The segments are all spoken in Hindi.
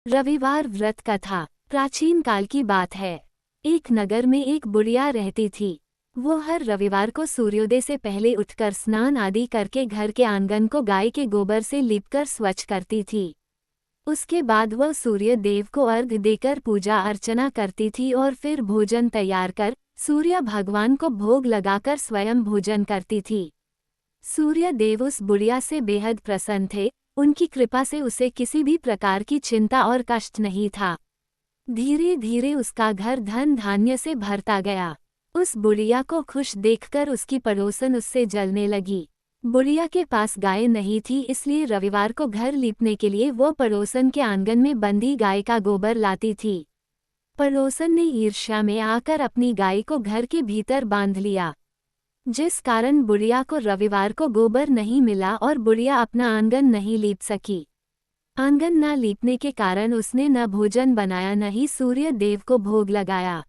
रविवार व्रत कथा। प्राचीन काल की बात है। एक नगर में एक बुढ़िया रहती थी। वो हर रविवार को सूर्योदय से पहले उठकर स्नान आदि करके घर के आंगन को गाय के गोबर से लीपकर स्वच्छ करती थी। उसके बाद वह सूर्य देव को अर्घ्य देकर पूजा अर्चना करती थी और फिर भोजन तैयार कर सूर्य भगवान को भोग लगाकर स्वयं भोजन करती थी। सूर्य देव उस बुढ़िया से बेहद प्रसन्न थे। उनकी कृपा से उसे किसी भी प्रकार की चिंता और कष्ट नहीं था। धीरे धीरे उसका घर धन धान्य से भरता गया। उस बुढ़िया को खुश देखकर उसकी पड़ोसन उससे जलने लगी। बुढ़िया के पास गाय नहीं थी, इसलिए रविवार को घर लीपने के लिए वो पड़ोसन के आंगन में बंधी गाय का गोबर लाती थी। पड़ोसन ने ईर्ष्या में आकर अपनी गाय को घर के भीतर बांध लिया, जिस कारण बुढ़िया को रविवार को गोबर नहीं मिला और बुढ़िया अपना आंगन नहीं लीप सकी। आंगन न लीपने के कारण उसने न भोजन बनाया, न ही सूर्य देव को भोग लगाया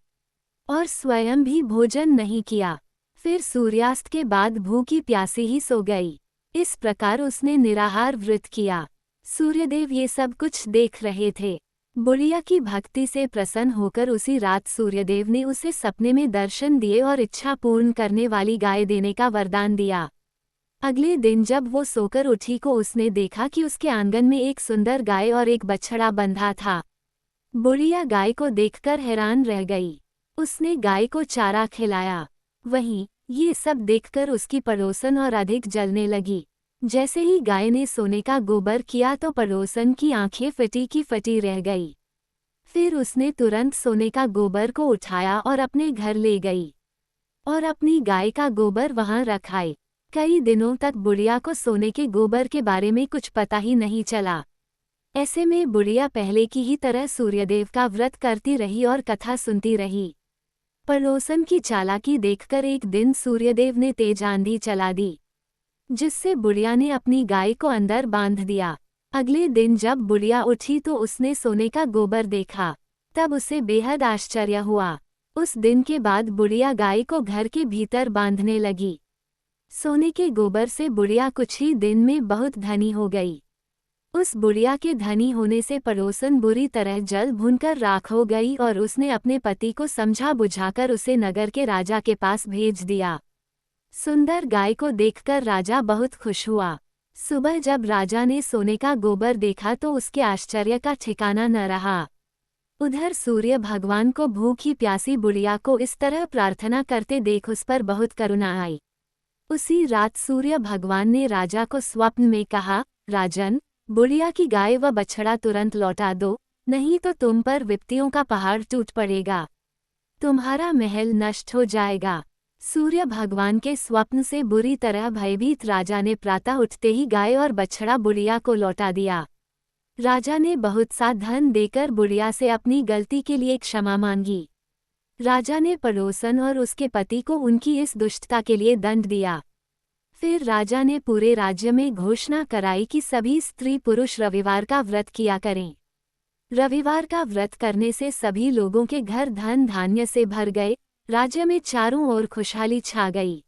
और स्वयं भी भोजन नहीं किया। फिर सूर्यास्त के बाद भूखी प्यासी ही सो गई। इस प्रकार उसने निराहार व्रत किया। सूर्यदेव ये सब कुछ देख रहे थे। बुढ़िया की भक्ति से प्रसन्न होकर उसी रात सूर्यदेव ने उसे सपने में दर्शन दिए और इच्छा पूर्ण करने वाली गाय देने का वरदान दिया। अगले दिन जब वो सोकर उठी को उसने देखा कि उसके आंगन में एक सुंदर गाय और एक बछड़ा बंधा था। बुढ़िया गाय को देखकर हैरान रह गई। उसने गाय को चारा खिलाया। वहीं ये सब देखकर उसकी पड़ोसन और अधिक जलने लगी। जैसे ही गाय ने सोने का गोबर किया तो पड़ोसन की आंखें फटी की फटी रह गई। फिर उसने तुरंत सोने का गोबर को उठाया और अपने घर ले गई और अपनी गाय का गोबर वहां रखाए। कई दिनों तक बुढ़िया को सोने के गोबर के बारे में कुछ पता ही नहीं चला। ऐसे में बुढ़िया पहले की ही तरह सूर्यदेव का व्रत करती रही और कथा सुनती रही। पड़ोसन की चालाकी देखकर एक दिन सूर्यदेव ने तेज आंधी चला दी, जिससे बुढ़िया ने अपनी गाय को अंदर बांध दिया। अगले दिन जब बुढ़िया उठी तो उसने सोने का गोबर देखा। तब उसे बेहद आश्चर्य हुआ। उस दिन के बाद बुढ़िया गाय को घर के भीतर बांधने लगी। सोने के गोबर से बुढ़िया कुछ ही दिन में बहुत धनी हो गई। उस बुढ़िया के धनी होने से पड़ोसन बुरी तरह जल भूनकर राख हो गई और उसने अपने पति को समझा बुझाकर उसे नगर के राजा के पास भेज दिया। सुंदर गाय को देखकर राजा बहुत खुश हुआ। सुबह जब राजा ने सोने का गोबर देखा तो उसके आश्चर्य का ठिकाना न रहा। उधर सूर्य भगवान को भूखी प्यासी बुढ़िया को इस तरह प्रार्थना करते देख उस पर बहुत करुणा आई। उसी रात सूर्य भगवान ने राजा को स्वप्न में कहा, राजन, बुढ़िया की गाय व बछड़ा तुरंत लौटा दो, नहीं तो तुम पर विपत्तियों का पहाड़ टूट पड़ेगा, तुम्हारा महल नष्ट हो जाएगा। सूर्य भगवान के स्वप्न से बुरी तरह भयभीत राजा ने प्रातः उठते ही गाय और बछड़ा बुढ़िया को लौटा दिया। राजा ने बहुत सा धन देकर बुढ़िया से अपनी गलती के लिए क्षमा मांगी। राजा ने पड़ोसन और उसके पति को उनकी इस दुष्टता के लिए दंड दिया। फिर राजा ने पूरे राज्य में घोषणा कराई कि सभी स्त्री पुरुष रविवार का व्रत किया करें। रविवार का व्रत करने से सभी लोगों के घर धन धान्य से भर गए। राज्य में चारों ओर खुशहाली छा गई।